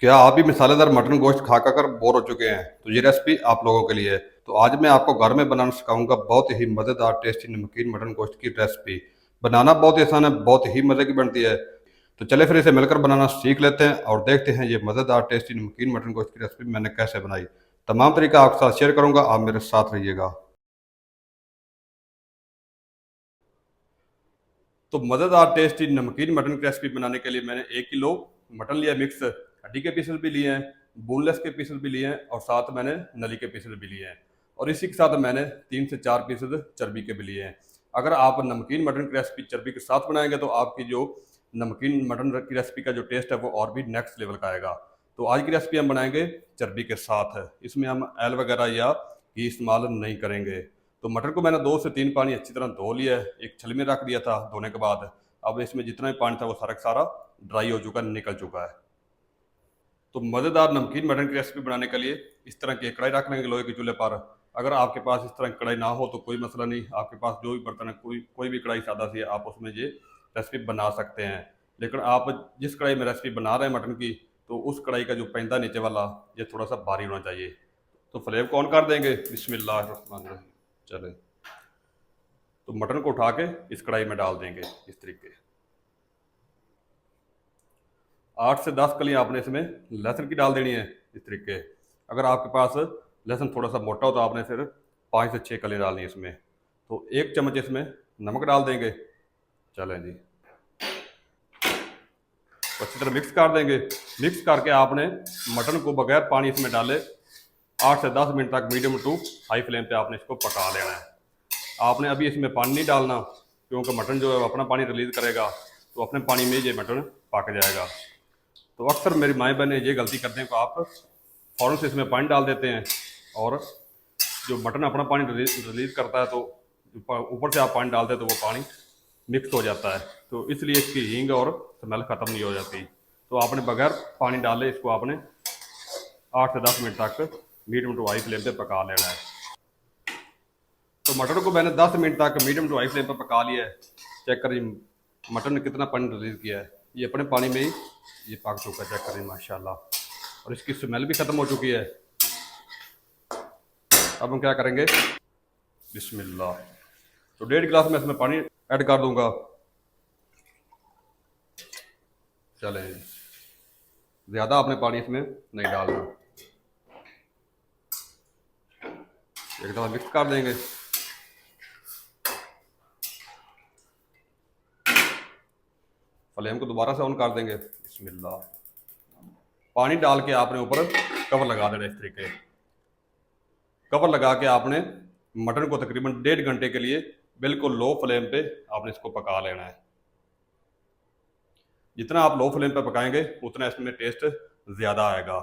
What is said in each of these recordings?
क्या आप भी मसालेदार मटन गोश्त खा कर बोर हो चुके हैं? तो ये रेसिपी आप लोगों के लिए है। तो आज मैं आपको घर में बनाना सिखाऊंगा बहुत ही मज़ेदार टेस्टी नमकीन मटन गोश्त की रेसिपी। बनाना बहुत ही आसान है, बहुत ही मज़े की बनती है। तो चले फिर इसे मिलकर बनाना सीख लेते हैं और देखते हैं ये मज़ेदार टेस्टी नमकीन मटन गोश्त की रेसिपी मैंने कैसे बनाई। तमाम तरीका आपके साथ शेयर करूंगा, आप मेरे साथ रहिएगा। तो मज़ेदार टेस्टी नमकीन मटन की रेसिपी बनाने के लिए मैंने 1 किलो मटन लिया मिक्स, हड्डी के पीसेस भी लिए हैं, बोनलेस के पीसेस भी लिए हैं और साथ मैंने नली के पीसेस भी लिए हैं। और इसी के साथ मैंने 3 से 4 पीसेस चर्बी के भी लिए हैं। अगर आप नमकीन मटन की रेसिपी चर्बी के साथ बनाएंगे तो आपकी जो नमकीन मटन की रेसिपी का जो टेस्ट है वो और भी नेक्स्ट लेवल का आएगा। तो आज की रेसिपी हम बनाएंगे चर्बी के साथ। इसमें हम ऑयल वगैरह या घी इस्तेमाल नहीं करेंगे। तो मटर को मैंने 2 से 3 पानी अच्छी तरह धो लिया है, एक छलनी में रख दिया था धोने के बाद। अब इसमें जितना भी पानी था वो सारा का सारा ड्राई हो चुका है, निकल चुका है। तो मज़ेदार नमकीन मटन की रेसिपी बनाने के लिए इस तरह की एक कढ़ाई रख लेंगे लोहे के चूल्हे पर। अगर आपके पास इस तरह की कढ़ाई ना हो तो कोई मसला नहीं, आपके पास जो भी बर्तन है, कोई कोई भी कढ़ाई सादा सी है, आप उसमें ये रेसिपी बना सकते हैं। लेकिन आप जिस कढ़ाई में रेसिपी बना रहे हैं मटन की, तो उस कढ़ाई का जो पैंदा नीचे वाला ये थोड़ा सा भारी होना चाहिए। तो फ्लेम को ऑन कर देंगे, बिस्मिल्लाह रहमान रहीम। चले, तो मटन को उठा के इस कढ़ाई में डाल देंगे इस तरीके। 8 से 10 कलियां आपने इसमें लहसुन की डाल देनी है इस तरीके। अगर आपके पास लहसुन थोड़ा सा मोटा हो तो आपने फिर 5 से 6 कलियां डालनी है इसमें। तो 1 चम्मच इसमें नमक डाल देंगे। चलें जी, तो अच्छी तरह मिक्स कर देंगे। मिक्स करके आपने मटन को बगैर पानी इसमें डाले 8 से 10 मिनट तक मीडियम टू हाई फ्लेम पे आपने इसको पका लेना है। आपने अभी इसमें पानी नहीं डालना, क्योंकि मटन जो है वो अपना पानी रिलीज करेगा, तो अपने पानी में ये मटन पक जाएगा। तो अक्सर मेरी माएँ बहनें ये गलती करते हैं कि आप फ़ौरन से इसमें पानी डाल देते हैं और जो मटन अपना पानी रिलीज करता है तो ऊपर से आप पानी डालते हैं तो वो पानी मिक्स हो जाता है। तो इसलिए इसकी हींग और स्मेल ख़त्म नहीं हो जाती। तो आपने बगैर पानी डाले इसको आपने 8 से 10 मिनट तक मीडियम टू हाई फ्लेम पे पका लेना है। तो मटन को मैंने 10 मिनट तक मीडियम टू हाई फ्लेम पर पका लिया है। चेक करिए मटन ने कितना पानी रिलीज़ किया है, ये अपने पानी में ही ये पक चुका है। चेक करिए माशाल्लाह, और इसकी स्मेल भी ख़त्म हो चुकी है। अब हम क्या करेंगे, बिस्मिल्लाह। तो 1.5 गिलास में इसमें पानी ऐड कर दूंगा। चले, ज़्यादा आपने पानी इसमें नहीं डालना। एक दफ़ा मिक्स कर देंगे। फ्लेम को दोबारा से ऑन कर देंगे, बिस्मिल्लाह। पानी डाल के आपने ऊपर कवर लगा देना इस तरीके। कवर लगा के आपने मटन को तकरीबन 1.5 घंटे के लिए बिल्कुल लो फ्लेम पे आपने इसको पका लेना है। जितना आप लो फ्लेम पे पकाएंगे उतना इसमें टेस्ट ज़्यादा आएगा।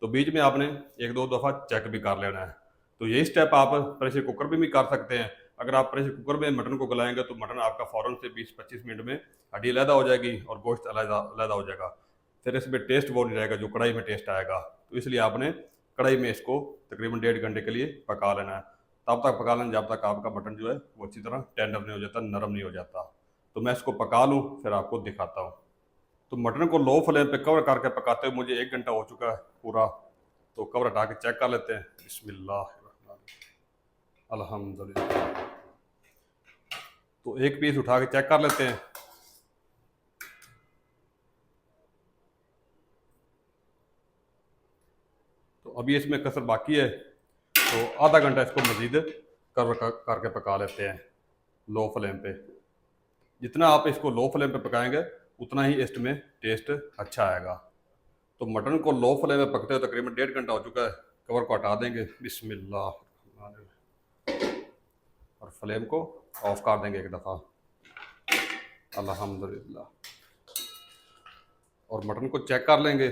तो बीच में आपने 1-2 दफ़ा चेक भी कर लेना है। तो यही स्टेप आप प्रेशर कुकर में भी कर सकते हैं। अगर आप प्रेशर कुकर में मटन को गलाएंगे तो मटन आपका फ़ौरन से 20-25 मिनट में हड्डी अलहदा हो जाएगी और गोश्त अलहदा अलहदा हो जाएगा। फिर इसमें टेस्ट वो नहीं रहेगा जो कढ़ाई में टेस्ट आएगा। तो इसलिए आपने कढ़ाई में इसको तकरीबन 1.5 घंटे के लिए पका लेना है। तब तक पका लेना जब तक आपका मटन जो है वो अच्छी तरह टेंडर नहीं हो जाता, नरम नहीं हो जाता। तो मैं इसको पका लूँ फिर आपको दिखाता हूँ। तो मटन को लो फ्लेम पे कवर करके पकाते हुए मुझे 1 घंटा हो चुका है पूरा। तो कवर हटा के चेक कर लेते हैं, बिस्मिल्लाह, अल्हम्दुलिल्लाह। तो एक पीस उठा के चेक कर लेते हैं। तो अभी इसमें कसर बाकी है, तो आधा घंटा इसको मज़ीद कवर करके पका लेते हैं लो फ्लेम पे। जितना आप इसको लो फ्लेम पे पकाएंगे उतना ही इसमें टेस्ट अच्छा आएगा। तो मटन को लो फ्लेम में पकते हुए तकरीबन 1.5 घंटा हो चुका है। कवर को हटा देंगे, बिस्मिल्लाह, और फ्लेम को ऑफ कर देंगे एक दफ़ा, अल्हम्दुलिल्लाह। और मटन को चेक कर लेंगे,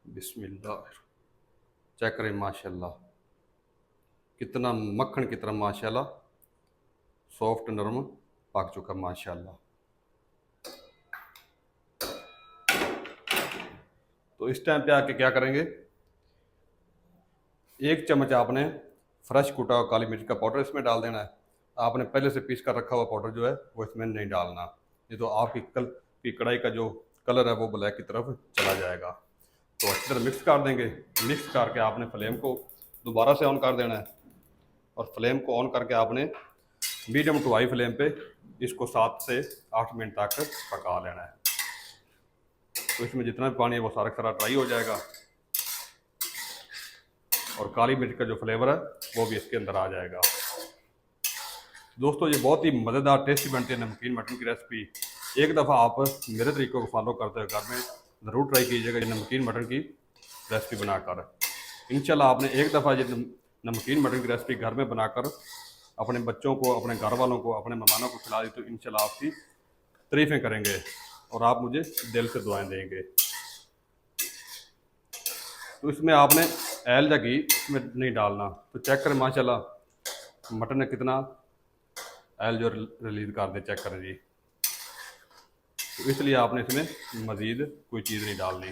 बिस्मिल्लाह। चेक करें माशाल्लाह, कितना मक्खन की तरह माशाल्लाह सॉफ्ट नरम पक चुका माशाल्लाह। तो इस टाइम पे आके क्या करेंगे, 1 चम्मच आपने फ्रेश कूटा हुआ काली मिर्च का पाउडर इसमें डाल देना है। आपने पहले से पीस कर रखा हुआ पाउडर जो है वो इसमें नहीं डालना, ये तो आपकी कल की कढ़ाई का जो कलर है वो ब्लैक की तरफ चला जाएगा। तो अच्छी तरह मिक्स कर देंगे। मिक्स करके आपने फ्लेम को दोबारा से ऑन कर देना है और फ्लेम को ऑन करके आपने मीडियम टू हाई फ्लेम पे इसको 7 से 8 मिनट तक पका लेना है। तो इसमें जितना भी पानी है वो सारा सारा ड्राई हो जाएगा और काली मिर्च का जो फ्लेवर है वो भी इसके अंदर आ जाएगा। दोस्तों ये बहुत ही मज़ेदार टेस्टी बनती है नमकीन मटन की रेसिपी। एक दफ़ा आप मेरे तरीक़ों को फॉलो करते हुए घर में ज़रूर ट्राई कीजिएगा ये नमकीन मटन की रेसिपी बनाकर। इंशाल्लाह आपने एक दफ़ा ये नमकीन मटन की रेसिपी घर में बनाकर अपने बच्चों को, अपने घर वालों को, अपने मेहमानों को खिला दी तो इंशाल्लाह आपकी तारीफ़ें करेंगे और आप मुझे दिल से दुआएं देंगे। तो इसमें आपने ऑयल या घी इसमें नहीं डालना। तो चेक करें माशाल्लाह मटन ने कितना ऑयल जो रिलीज़ कर दे, चेक करें जी। तो इसलिए आपने इसमें मज़ीद कोई चीज़ नहीं डालनी।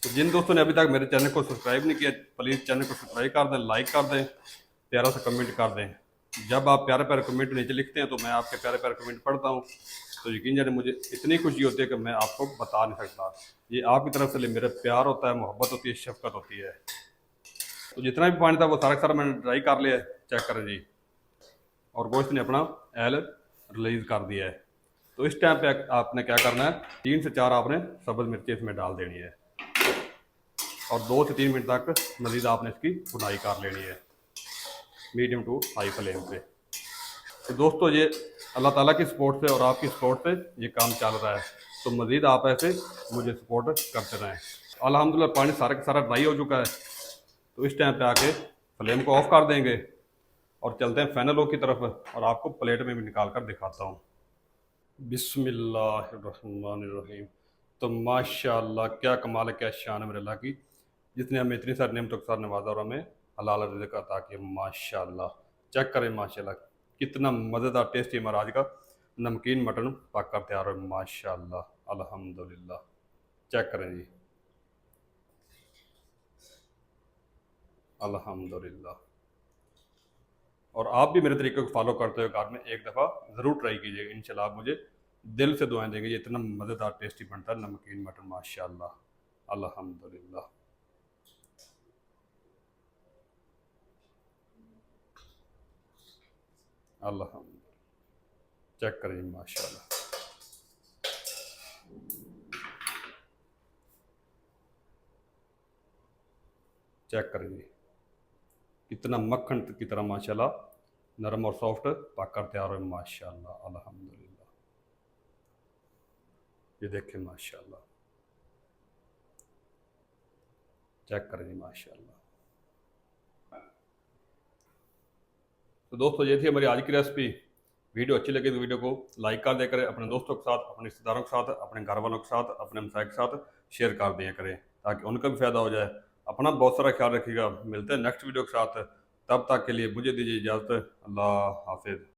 तो जिन दोस्तों ने अभी तक मेरे चैनल को सब्सक्राइब नहीं किया प्लीज़ चैनल को सब्सक्राइब कर दें, लाइक कर दें, प्यारा सा कमेंट कर दें। जब आप प्यारे प्यारे कमेंट नीचे लिखते हैं तो मैं आपके प्यारे प्यारे कमेंट पढ़ता हूँ तो यकीन जाने मुझे इतनी खुशी होती है कि मैं आपको बता नहीं सकता। ये आपकी तरफ से मेरा प्यार होता है, मोहब्बत होती है, शफकत होती है। तो जितना भी पानी था वो सारा मैंने ड्राई कर लिया है, चेक करें जी। और गोश्त ने अपना ऑयल रिलीज़ कर दिया है। तो इस टाइम पे आपने क्या करना है, 3 से 4 आपने सब्ज़ मिर्ची इसमें डाल देनी है और 2 से 3 मिनट तक मज़ीद आपने इसकी भुनाई कर लेनी है मीडियम टू हाई फ्लेम पे। तो दोस्तों ये अल्लाह ताला की सपोर्ट से और आपकी सपोर्ट से ये काम चल रहा है। तो मज़ीद आप ऐसे मुझे सपोर्ट करते रहें। अल्हम्दुलिल्लाह पानी सारा का सारा ड्राई हो चुका है। तो इस टाइम पे आके फ्लेम को ऑफ कर देंगे और चलते हैं फाइनल लुक की तरफ और आपको प्लेट में भी निकाल कर दिखाता हूँ। बिस्मिल्लाहिर्रहमानिर्रहीम। तो माशाल्लाह क्या कमाल है, क्या शान है मेरे अल्लाह की, जिसने हमें इतनी सारी नेमतों के साथ नवाजा और हमें हलाल रिज़्क़ अता किया। माशाल्लाह चेक करें माशाल्लाह कितना मज़ेदार टेस्टी हमारा आज का नमकीन मटन पक कर तैयार हो। माशाल्लाह अल्हम्दुलिल्लाह चेक करें जी, अल्हम्दुलिल्लाह। और आप भी मेरे तरीके को फॉलो करते हुए घर में एक दफ़ा ज़रूर ट्राई कीजिएगा। इंशाल्लाह आप मुझे दिल से दुआएं देंगे। ये इतना मज़ेदार टेस्टी बनता है नमकीन मटन माशाल्लाह अल्हम्दुलिल्लाह। अल्हम्दुलिल्लाह चेक करें माशाल्लाह। चेक करें जी कितना मक्खन की तरह माशाल्लाह नरम और सॉफ्ट पककर तैयार हो। माशाल्लाह अल्हम्दुलिल्लाह ये देखें माशाल्लाह, चेक करें जी माशाल्लाह। तो दोस्तों ये थी हमारी आज की रेसिपी। वीडियो अच्छी लगी तो वीडियो को लाइक कर दिया करें, अपने दोस्तों के साथ, अपने रिश्तेदारों के साथ, अपने घर वालों के साथ, अपने हमसाय के साथ शेयर कर दिया करें ताकि उनका भी फ़ायदा हो जाए। अपना बहुत सारा ख्याल रखिएगा। मिलते हैं नेक्स्ट वीडियो के साथ, तब तक के लिए मुझे दीजिए इजाज़त। अल्लाह हाफिज़।